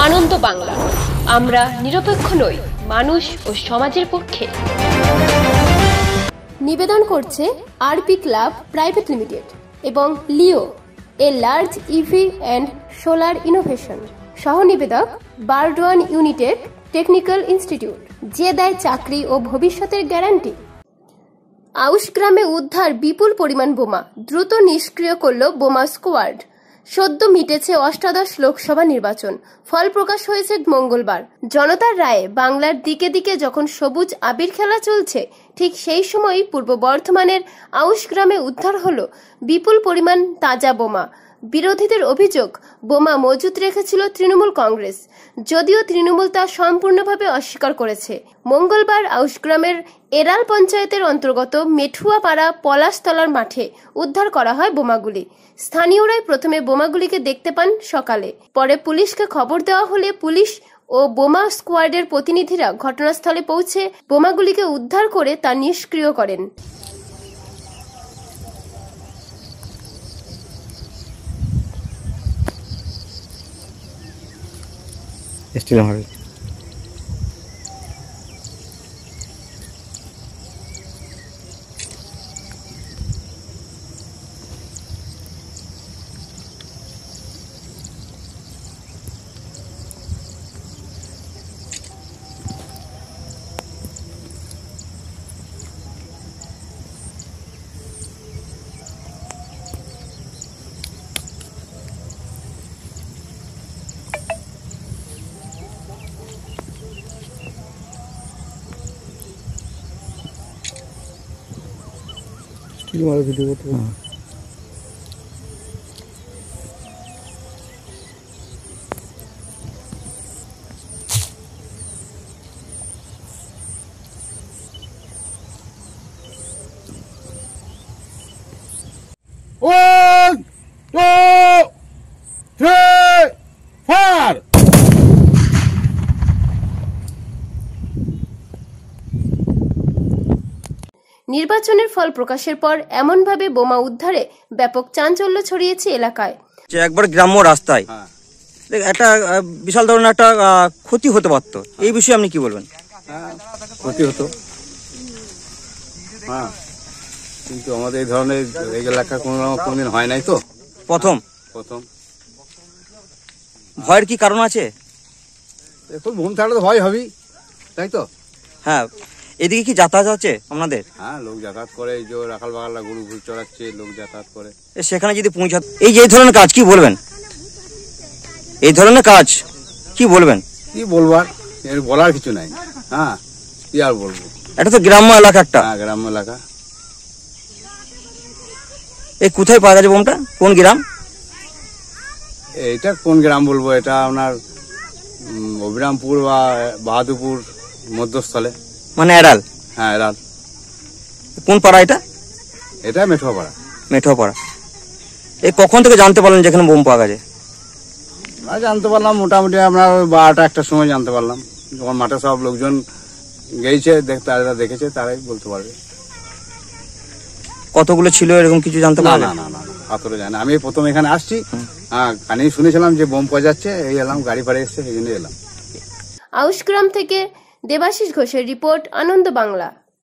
আনন্দ বাংলা, আমরা নিরপেক্ষ নই, মানুষ ও সমাজের পক্ষে। নিবেদন করছে আরপি ক্লাব প্রাইভেট লিমিটেড এবং Leo, a large EV and solar innovation. সহ নিবেদক বারডোয়ান ইউনিটেক টেকনিক্যাল ইনস্টিটিউট, যে দেয় চাকরি ও ভবিষ্যতের গ্যারান্টি। আউশ গ্রামে উদ্ধার বিপুল পরিমাণ বোমা, দ্রুত নিষ্ক্রিয় করল বোমা স্কোয়াড। সদ্য মিটেছে অষ্টাদশ লোকসভা নির্বাচন, ফল প্রকাশ হয়েছে মঙ্গলবার। জনতার রায়ে বাংলার দিকে দিকে যখন সবুজ আবির খেলা চলছে, ঠিক সেই সময়ই পূর্ব বর্ধমানের আউশ গ্রামে উদ্ধার হলো বিপুল পরিমাণ তাজা বোমা। বিরোধীদের অভিযোগ, বোমা মজুত রেখেছিল তৃণমূল কংগ্রেস, যদিও তৃণমূল তা সম্পূর্ণভাবে অস্বীকার করেছে। মঙ্গলবার আউশ গ্রামের এরাল পঞ্চায়েতের অন্তর্গত মেঠুয়াপাড়া পলাশতলার মাঠে উদ্ধার করা হয় বোমাগুলি। স্থানীয়রাই প্রথমে বোমাগুলিকে দেখতে পান সকালে, পরে পুলিশকে খবর দেওয়া হলে পুলিশ ও বোমা স্কোয়াডের প্রতিনিধিরা ঘটনাস্থলে পৌঁছে বোমাগুলিকে উদ্ধার করে তা নিষ্ক্রিয় করেন। ভিডিও করতে নির্বাচনের ফল প্রকাশের পর এমনভাবে বোমা উদ্ধারে ব্যাপক চাঞ্চল্য ছড়িয়েছে এলাকায়। একবার গ্রাম্য রাস্তায় একটা বিশাল ধরনের একটা ক্ষতি হতে পারত, এই বিষয়ে আপনি কি বলবেন? ক্ষতি হতো, কিন্তু আমাদের এই ধরনের এই এলাকা কোনদিন হয় নাই তো, প্রথম ভয়ের কি কারণ আছে? এখন বোম থাকলে তো ভয় হবেই, তাই তো। হ্যাঁ, এদিকে কি যাতায়াত আছে আপনাদের? হ্যাঁ, লোক যাতায়াত করে, এই যে রাখাল বাগালা গরু ঘুর চড়াচ্ছে, লোক যাতায়াত করে। সেখানে যদি পৌঁছাত, এই যে ধরনের কাজ কি বলবেন? এই ধরনের কাজ কি বলবেন? কি বলবার, এর বলার কিছু নাই। হ্যাঁ, কি আর বলবো, এটা তো গ্রাম্য এলাকা, একটা গ্রাম্য এলাকা। এই কোথায় পাওয়া গেছে বোমটা? কোন গ্রাম? এটা কোন গ্রাম বলবো, এটা আপনার অবিরামপুর বা বাহাদুরপুর মধ্যস্থলে, মানে এরাল। হ্যাঁ, এরাল। কোন পাড়া এটা? এটা মেঠুয়াপাড়া। এই কখন থেকে জানতে পারলেন যেখানে বোম পাওয়া গেছে? জানতে পারলাম মোটামুটি আপনার 12টা 1টার সময় জানতে পারলাম, যখন মাঠে সব লোকজন গেছে, তারা দেখেছে, তারাই বলতে পারবে। কতগুলো ছিল এরকম কিছু জানতে পারলেন? না, হাতরে যায় না। আমি প্রথম এখানে আসছি, কানে শুনেছিলাম যে বোম পাওয়া যাচ্ছে, এই এলাম, গাড়ি ফাড়ে এসছে, এই জন্য এলাম। আউশ গ্রাম থেকে দেবাশিস ঘোষের রিপোর্ট, আনন্দ বাংলা।